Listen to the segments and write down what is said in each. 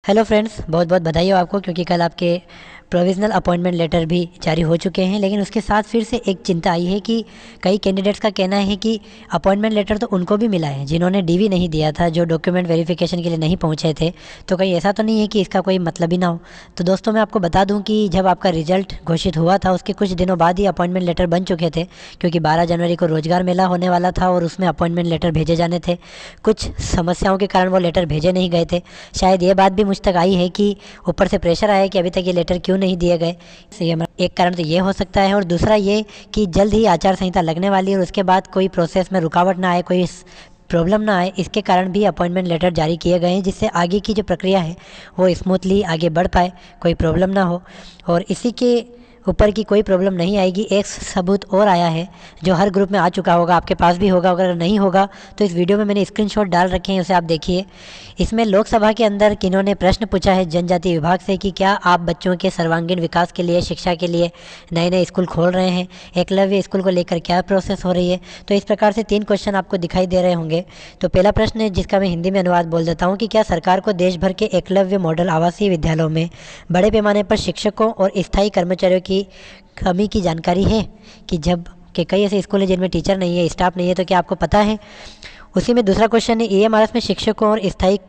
Hello friends, बहुत बहुत बधाई हो आपको क्योंकि कल आपके प्रोविज़नल अपॉइंटमेंट लेटर भी जारी हो चुके हैं। लेकिन उसके साथ फिर से एक चिंता आई है कि कई कैंडिडेट्स का कहना है कि अपॉइंटमेंट लेटर तो उनको भी मिला है जिन्होंने डीवी नहीं दिया था, जो डॉक्यूमेंट वेरिफिकेशन के लिए नहीं पहुंचे थे। तो कहीं ऐसा तो नहीं है कि इसका कोई मतलब ही ना हो। तो दोस्तों, मैं आपको बता दूं कि जब आपका रिजल्ट घोषित हुआ था उसके कुछ दिनों बाद ही अपॉइंटमेंट लेटर बन चुके थे, क्योंकि 12 जनवरी को रोजगार मेला होने वाला था और उसमें अपॉइंटमेंट लेटर भेजे जाने थे। कुछ समस्याओं के कारण वो लेटर भेजे नहीं गए थे। शायद ये बात भी मुझ तक आई है कि ऊपर से प्रेशर आया कि अभी तक ये लेटर क्यों नहीं दिए गए। एक कारण तो ये हो सकता है, और दूसरा ये कि जल्द ही आचार संहिता लगने वाली है और उसके बाद कोई प्रोसेस में रुकावट ना आए, कोई प्रॉब्लम ना आए, इसके कारण भी अपॉइंटमेंट लेटर जारी किए गए हैं, जिससे आगे की जो प्रक्रिया है वो स्मूथली आगे बढ़ पाए, कोई प्रॉब्लम ना हो। और इसी के ऊपर की कोई प्रॉब्लम नहीं आएगी। एक सबूत और आया है जो हर ग्रुप में आ चुका होगा, आपके पास भी होगा, अगर नहीं होगा तो इस वीडियो में मैंने स्क्रीनशॉट डाल रखे हैं, उसे आप देखिए। इसमें लोकसभा के अंदर किन्होंने प्रश्न पूछा है जनजाति विभाग से कि क्या आप बच्चों के सर्वांगीण विकास के लिए, शिक्षा के लिए नए नए स्कूल खोल रहे हैं, एकलव्य स्कूल को लेकर क्या प्रोसेस हो रही है। तो इस प्रकार से 3 क्वेश्चन आपको दिखाई दे रहे होंगे। तो पहला प्रश्न है, जिसका मैं हिंदी में अनुवाद बोल देता हूँ, कि क्या सरकार को देश भर के एकलव्य मॉडल आवासीय विद्यालयों में बड़े पैमाने पर शिक्षकों और स्थायी कर्मचारियों की कमी की जानकारी है? कि जब कि कई ऐसे स्कूल हैं जिनमें टीचर नहीं है, स्टाफ नहीं है, तो क्या आपको पता है? उसी में दूसरा क्वेश्चन है, ईएमआरएस में शिक्षकों और स्थायी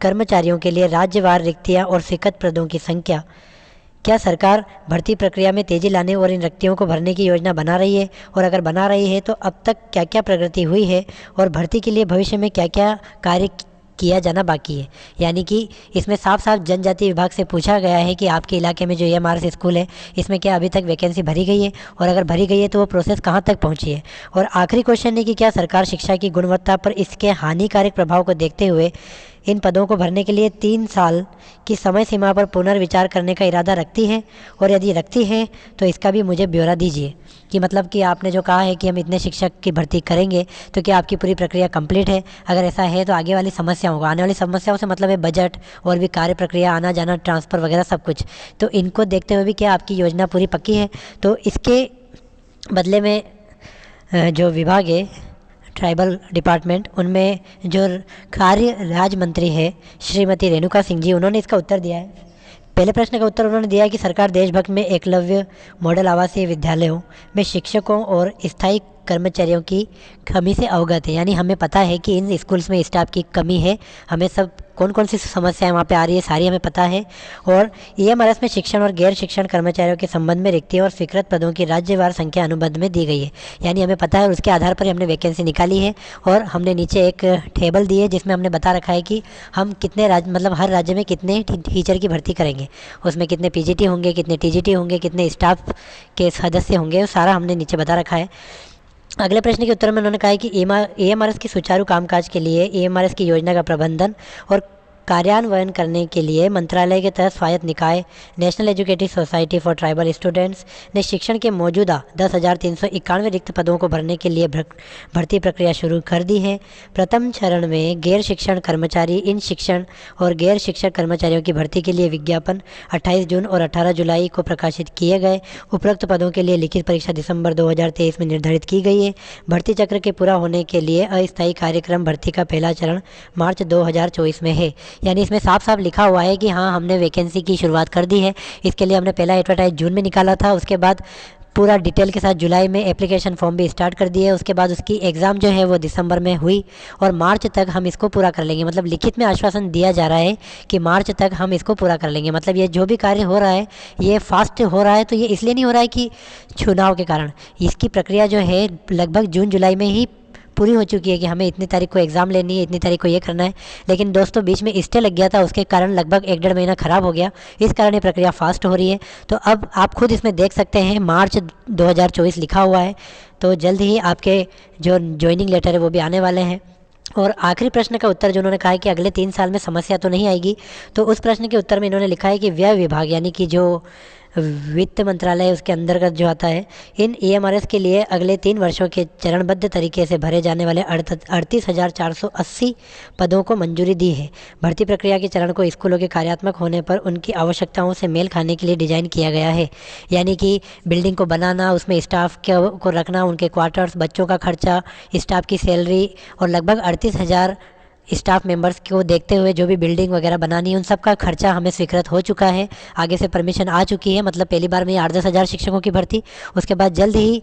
कर्मचारियों के लिए राज्यवार रिक्तियां और स्वीकृत पदों की संख्या, क्या सरकार भर्ती प्रक्रिया में तेजी लाने और इन रिक्तियों को भरने की योजना बना रही है? और अगर बना रही है तो अब तक क्या क्या प्रगति हुई है, और भर्ती के लिए भविष्य में क्या क्या कार्य किया जाना बाकी है? यानी कि इसमें साफ साफ जनजाति विभाग से पूछा गया है कि आपके इलाके में जो ईएमआरएस स्कूल है इसमें क्या अभी तक वैकेंसी भरी गई है, और अगर भरी गई है तो वो प्रोसेस कहाँ तक पहुँची है? और आखिरी क्वेश्चन है कि क्या सरकार शिक्षा की गुणवत्ता पर इसके हानिकारक प्रभाव को देखते हुए इन पदों को भरने के लिए 3 साल की समय सीमा पर पुनर्विचार करने का इरादा रखती है, और यदि रखती है तो इसका भी मुझे ब्यौरा दीजिए। कि मतलब कि आपने जो कहा है कि हम इतने शिक्षक की भर्ती करेंगे, तो क्या आपकी पूरी प्रक्रिया कंप्लीट है? अगर ऐसा है तो आगे वाली समस्याओं को, आने वाली समस्याओं से मतलब है बजट और भी कार्य प्रक्रिया, आना जाना, ट्रांसफ़र वगैरह सब कुछ, तो इनको देखते हुए भी क्या आपकी योजना पूरी पक्की है? तो इसके बदले में जो विभाग है ट्राइबल डिपार्टमेंट, उनमें जो कार्य राज्य मंत्री है श्रीमती रेणुका सिंह जी, उन्होंने इसका उत्तर दिया है। पहले प्रश्न का उत्तर उन्होंने दिया है कि सरकार देशभर में एकलव्य मॉडल आवासीय विद्यालयों में शिक्षकों और स्थायी कर्मचारियों की कमी से अवगत है। यानी हमें पता है कि इन स्कूल्स में स्टाफ की कमी है, हमें सब कौन कौन सी समस्याएं वहाँ पे आ रही है सारी हमें पता है। और ईएमआरएस में शिक्षण और गैर शिक्षण कर्मचारियों के संबंध में रिक्तियों और स्वीकृत पदों की राज्यवार संख्या अनुबंध में दी गई है। यानी हमें पता है और उसके आधार पर ही हमने वैकेंसी निकाली है, और हमने नीचे एक टेबल दी है जिसमें हमने बता रखा है कि हम कितने राज्य, मतलब हर राज्य में कितने टीचर की भर्ती करेंगे, उसमें कितने पीजीटी होंगे, कितने टीजीटी होंगे, कितने स्टाफ के सदस्य होंगे, वो सारा हमने नीचे बता रखा है। अगले प्रश्न के उत्तर में उन्होंने कहा है कि ईएमआरएस की सुचारू कामकाज के लिए ईएमआरएस की योजना का प्रबंधन और कार्यान्वयन करने के लिए मंत्रालय के तहत स्वायत्त निकाय national educative society for tribal students ने शिक्षण के मौजूदा 10,391 रिक्त पदों को भरने के लिए भर्ती प्रक्रिया शुरू कर दी है। प्रथम चरण में गैर शिक्षण कर्मचारी, इन शिक्षण और गैर शिक्षण कर्मचारियों की भर्ती के लिए विज्ञापन 28 जून और 18 जुलाई को प्रकाशित किए गए। उपरोक्त पदों के लिए लिखित परीक्षा दिसंबर 2023 में निर्धारित की गई है। भर्ती चक्र के पूरा होने के लिए अस्थायी कार्यक्रम भर्ती का पहला चरण मार्च 2024 में है। यानी इसमें साफ साफ लिखा हुआ है कि हाँ, हमने वैकेंसी की शुरुआत कर दी है। इसके लिए हमने पहला एडवर्टाइज जून में निकाला था, उसके बाद पूरा डिटेल के साथ जुलाई में एप्लीकेशन फॉर्म भी स्टार्ट कर दिए, उसके बाद उसकी एग्ज़ाम जो है वो दिसंबर में हुई, और मार्च तक हम इसको पूरा कर लेंगे। मतलब लिखित में आश्वासन दिया जा रहा है कि मार्च तक हम इसको पूरा कर लेंगे। मतलब ये जो भी कार्य हो रहा है ये फास्ट हो रहा है, तो ये इसलिए नहीं हो रहा है कि चुनाव के कारण, इसकी प्रक्रिया जो है लगभग जून जुलाई में ही पूरी हो चुकी है कि हमें इतनी तारीख को एग्ज़ाम लेनी है, इतनी तारीख को ये करना है। लेकिन दोस्तों बीच में स्टे लग गया था, उसके कारण लगभग 1-1.5 महीना ख़राब हो गया, इस कारण ये प्रक्रिया फास्ट हो रही है। तो अब आप खुद इसमें देख सकते हैं मार्च 2024 लिखा हुआ है, तो जल्द ही आपके जो ज्वाइनिंग लेटर है वो भी आने वाले हैं। और आखिरी प्रश्न का उत्तर जो उन्होंने कहा है कि अगले 3 साल में समस्या तो नहीं आएगी, तो उस प्रश्न के उत्तर में इन्होंने लिखा है कि व्यय विभाग, यानी कि जो वित्त मंत्रालय उसके अंतर्गत जो आता है, इन ईएमआरएस के लिए अगले 3 वर्षों के चरणबद्ध तरीके से भरे जाने वाले 38,480 पदों को मंजूरी दी है। भर्ती प्रक्रिया के चरण को स्कूलों के कार्यात्मक होने पर उनकी आवश्यकताओं से मेल खाने के लिए डिज़ाइन किया गया है। यानी कि बिल्डिंग को बनाना, उसमें स्टाफ को रखना, उनके क्वार्टर्स, बच्चों का खर्चा, स्टाफ की सैलरी, और लगभग 38,000 स्टाफ मेंबर्स को देखते हुए जो भी बिल्डिंग वगैरह बनानी है उन सब का खर्चा हमें स्वीकृत हो चुका है, आगे से परमिशन आ चुकी है। मतलब पहली बार में 8-10 हज़ार शिक्षकों की भर्ती, उसके बाद जल्द ही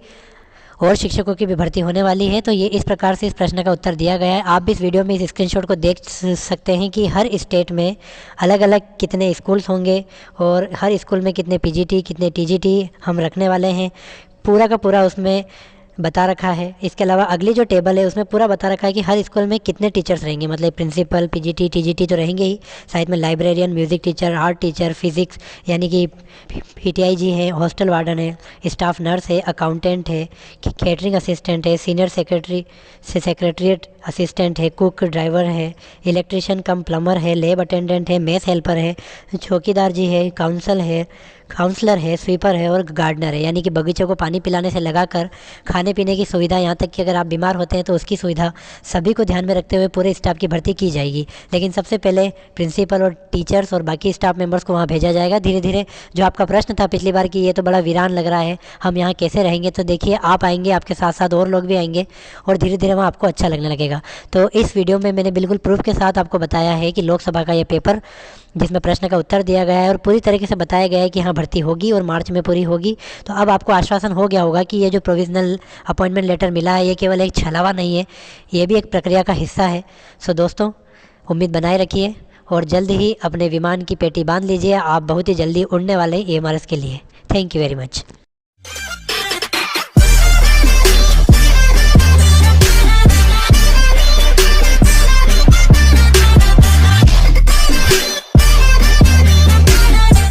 और शिक्षकों की भी भर्ती होने वाली है। तो ये इस प्रकार से इस प्रश्न का उत्तर दिया गया है। आप भी इस वीडियो में इस स्क्रीनशॉट को देख सकते हैं कि हर स्टेट में अलग अलग कितने स्कूल्स होंगे और हर स्कूल में कितने पीजीटी कितने टीजीटी हम रखने वाले हैं, पूरा का पूरा उसमें बता रखा है। इसके अलावा अगली जो टेबल है उसमें पूरा बता रखा है कि हर स्कूल में कितने टीचर्स रहेंगे, मतलब प्रिंसिपल, पीजीटी, टीजीटी तो रहेंगे ही, साइड में librarian, music teacher, art teacher, physics यानी कि पीटीआई जी हैं, हॉस्टल वार्डन है, स्टाफ नर्स है, अकाउंटेंट है, कैटरिंग असिस्टेंट है, सीनियर सेक्रेटरीट असिस्टेंट है, कुक, ड्राइवर है, इलेक्ट्रिशियन कम प्लम्बर है, लैब अटेंडेंट है, मेस हेल्पर है, चौकीदार जी है, काउंसलर है, स्वीपर है और गार्डनर है, यानी कि बगीचे को पानी पिलाने से लगाकर खाने पीने की सुविधा, यहाँ तक कि अगर आप बीमार होते हैं तो उसकी सुविधा, सभी को ध्यान में रखते हुए पूरे स्टाफ की भर्ती की जाएगी। लेकिन सबसे पहले प्रिंसिपल और टीचर्स और बाकी स्टाफ मेंबर्स को वहाँ भेजा जाएगा। धीरे धीरे जो आपका प्रश्न था पिछली बार कि ये तो बड़ा वीरान लग रहा है, हम यहाँ कैसे रहेंगे, तो देखिए आप आएंगे, आपके साथ साथ और लोग भी आएंगे और धीरे धीरे वहाँ आपको अच्छा लगने लगेगा। तो इस वीडियो में मैंने बिल्कुल प्रूफ के साथ आपको बताया है कि लोकसभा का ये पेपर जिसमें प्रश्न का उत्तर दिया गया है और पूरी तरीके से बताया गया है कि हाँ भर्ती होगी और मार्च में पूरी होगी। तो अब आपको आश्वासन हो गया होगा कि ये जो प्रोविज़नल अपॉइंटमेंट लेटर मिला है ये केवल एक छलावा नहीं है, ये भी एक प्रक्रिया का हिस्सा है। सो दोस्तों, उम्मीद बनाए रखिए और जल्द ही अपने विमान की पेटी बांध लीजिए, आप बहुत ही जल्दी उड़ने वाले हैं AMRS के लिए। Thank you very much.